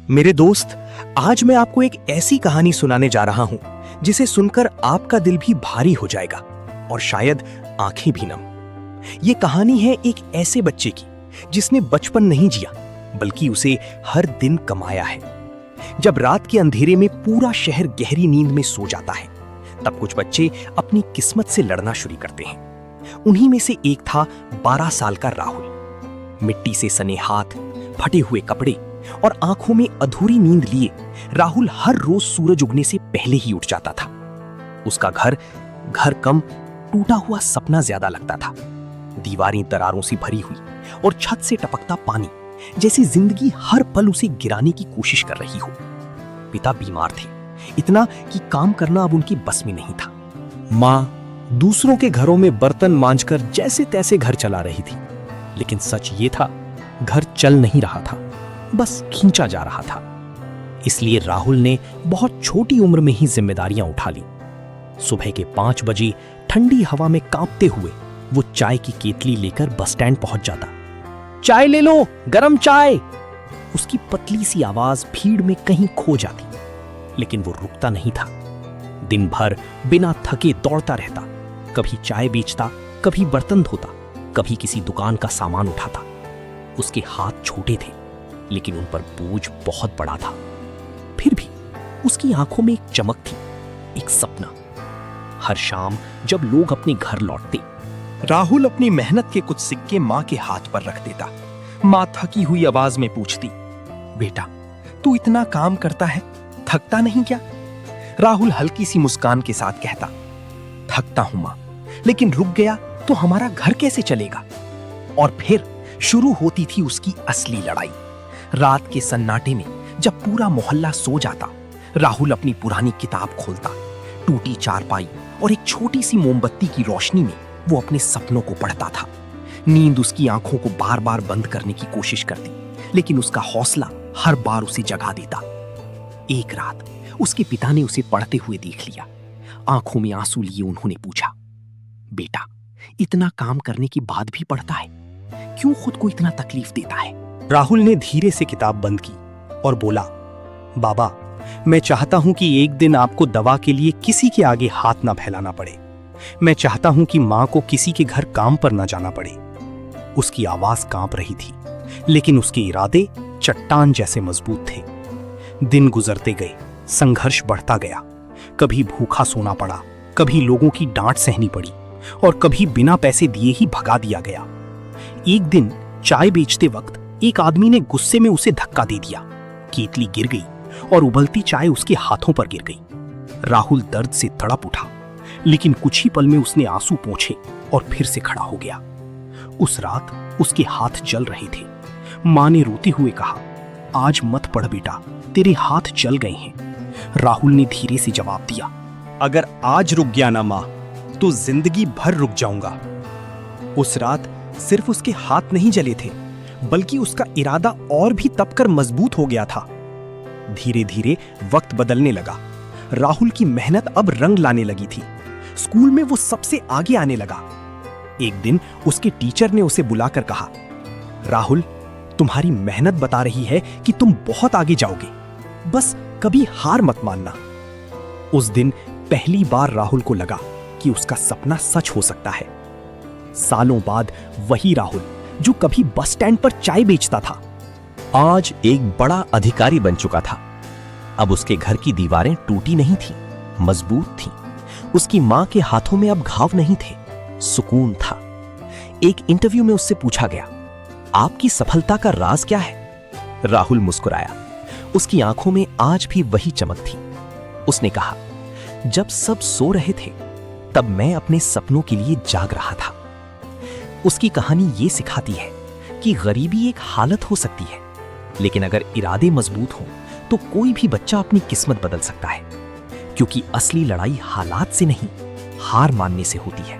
मेरे दोस्त, आज मैं आपको एक ऐसी कहानी सुनाने जा रहा हूं जिसे सुनकर आपका दिल भी भारी हो जाएगा और शायद आंखें भी नम। ये कहानी है एक ऐसे बच्चे की जिसने बचपन नहीं जिया बल्कि उसे हर दिन कमाया है। जब रात के अंधेरे में पूरा शहर गहरी नींद में सो जाता है, तब कुछ बच्चे अपनी किस्मत से लड़ना शुरू करते हैं। उन्हीं में से एक था 12 साल का राहुल। मिट्टी से सने हाथ, फटे हुए कपड़े और आंखों में अधूरी नींद लिए राहुल हर रोज सूरज उगने से पहले ही उठ जाता था। उसका घर कम, टूटा हुआ सपना ज्यादा लगता था। दीवारें दरारों से भरी हुई और छत से टपकता पानी, जैसी जिंदगी हर पल उसे गिराने की कोशिश कर रही हो। पिता बीमार थे, इतना कि काम करना अब उनकी बस में नहीं था। माँ दूसरों के घरों में बर्तन मांजकर जैसे तैसे घर चला रही थी, लेकिन सच ये था, घर चल नहीं रहा था, बस खींचा जा रहा था। इसलिए राहुल ने बहुत छोटी उम्र में ही जिम्मेदारियां उठा ली। सुबह के 5 बजे ठंडी हवा में कांपते हुए वो चाय की केतली लेकर बस स्टैंड पहुंच जाता। चाय ले लो, गरम चाय। उसकी पतली सी आवाज भीड़ में कहीं खो जाती, लेकिन वो रुकता नहीं था। दिन भर बिना थके दौड़ता रहता, कभी चाय बेचता, कभी बर्तन धोता, कभी किसी दुकान का सामान उठाता। उसके हाथ छोटे थे, लेकिन उन पर बोझ बहुत बड़ा था। फिर भी उसकी आंखों में एक चमक थी, एक सपना। हर शाम जब लोग अपने घर लौटते, राहुल अपनी मेहनत के कुछ सिक्के मां के हाथ पर रख देता। मां थकी हुई आवाज में पूछती, बेटा तू इतना काम करता है, थकता नहीं क्या? राहुल हल्की सी मुस्कान के साथ कहता, थकता हूं मां, लेकिन रुक गया तो हमारा घर कैसे चलेगा? और फिर शुरू होती थी उसकी असली लड़ाई। रात के सन्नाटे में जब पूरा मोहल्ला सो जाता, राहुल अपनी पुरानी किताब खोलता। टूटी चारपाई और एक छोटी सी मोमबत्ती की रोशनी में वो अपने सपनों को पढ़ता था। नींद उसकी आंखों को बार बार बंद करने की कोशिश करती, लेकिन उसका हौसला हर बार उसे जगा देता। एक रात उसके पिता ने उसे पढ़ते हुए देख लिया। आंखों में आंसू लिए उन्होंने पूछा, बेटा इतना काम करने के बाद भी पढ़ता है, क्यों खुद को इतना तकलीफ देता है? राहुल ने धीरे से किताब बंद की और बोला, बाबा मैं चाहता हूं कि एक दिन आपको दवा के लिए किसी के आगे हाथ ना फैलाना पड़े। मैं चाहता हूं कि मां को किसी के घर काम पर ना जाना पड़े। उसकी आवाज कांप रही थी, लेकिन उसके इरादे चट्टान जैसे मजबूत थे। दिन गुजरते गए, संघर्ष बढ़ता गया। कभी भूखा सोना पड़ा, कभी लोगों की डांट सहनी पड़ी और कभी बिना पैसे दिए ही भगा दिया गया। एक दिन चाय बेचते वक्त एक आदमी ने गुस्से में उसे धक्का दे दिया। केतली गिर गई और उबलती चाय उसके हाथों पर गिर गई। राहुल दर्द से तड़प उठा, लेकिन कुछ ही पल में उसने आंसू पोंछे और फिर से खड़ा हो गया। उस रात उसके हाथ जल रहे थे। मां ने रोते हुए कहा, आज मत पढ़ बेटा, तेरे हाथ जल गए हैं। राहुल ने धीरे से जवाब दिया, अगर आज रुक गया ना मां, तो जिंदगी भर रुक जाऊंगा। उस रात सिर्फ उसके हाथ नहीं जले थे, बल्कि उसका इरादा और भी तपकर मजबूत हो गया था। धीरे धीरे वक्त बदलने लगा। राहुल की मेहनत अब रंग लाने लगी थी। स्कूल में वो सबसे आगे आने लगा। एक दिन उसके टीचर ने उसे बुलाकर कहा, राहुल तुम्हारी मेहनत बता रही है कि तुम बहुत आगे जाओगे, बस कभी हार मत मानना। उस दिन पहली बार राहुल को लगा कि उसका सपना सच हो सकता है। सालों बाद वही राहुल जो कभी बस स्टैंड पर चाय बेचता था, आज एक बड़ा अधिकारी बन चुका था। अब उसके घर की दीवारें टूटी नहीं थी, मजबूत थी। उसकी मां के हाथों में अब घाव नहीं थे, सुकून था। एक इंटरव्यू में उससे पूछा गया, आपकी सफलता का राज क्या है? राहुल मुस्कुराया। उसकी आंखों में आज भी वही चमक थी। उसने कहा, जब सब सो रहे थे, तब मैं अपने सपनों के लिए जाग रहा था। उसकी कहानी ये सिखाती है कि गरीबी एक हालत हो सकती है, लेकिन अगर इरादे मजबूत हों तो कोई भी बच्चा अपनी किस्मत बदल सकता है, क्योंकि असली लड़ाई हालात से नहीं, हार मानने से होती है।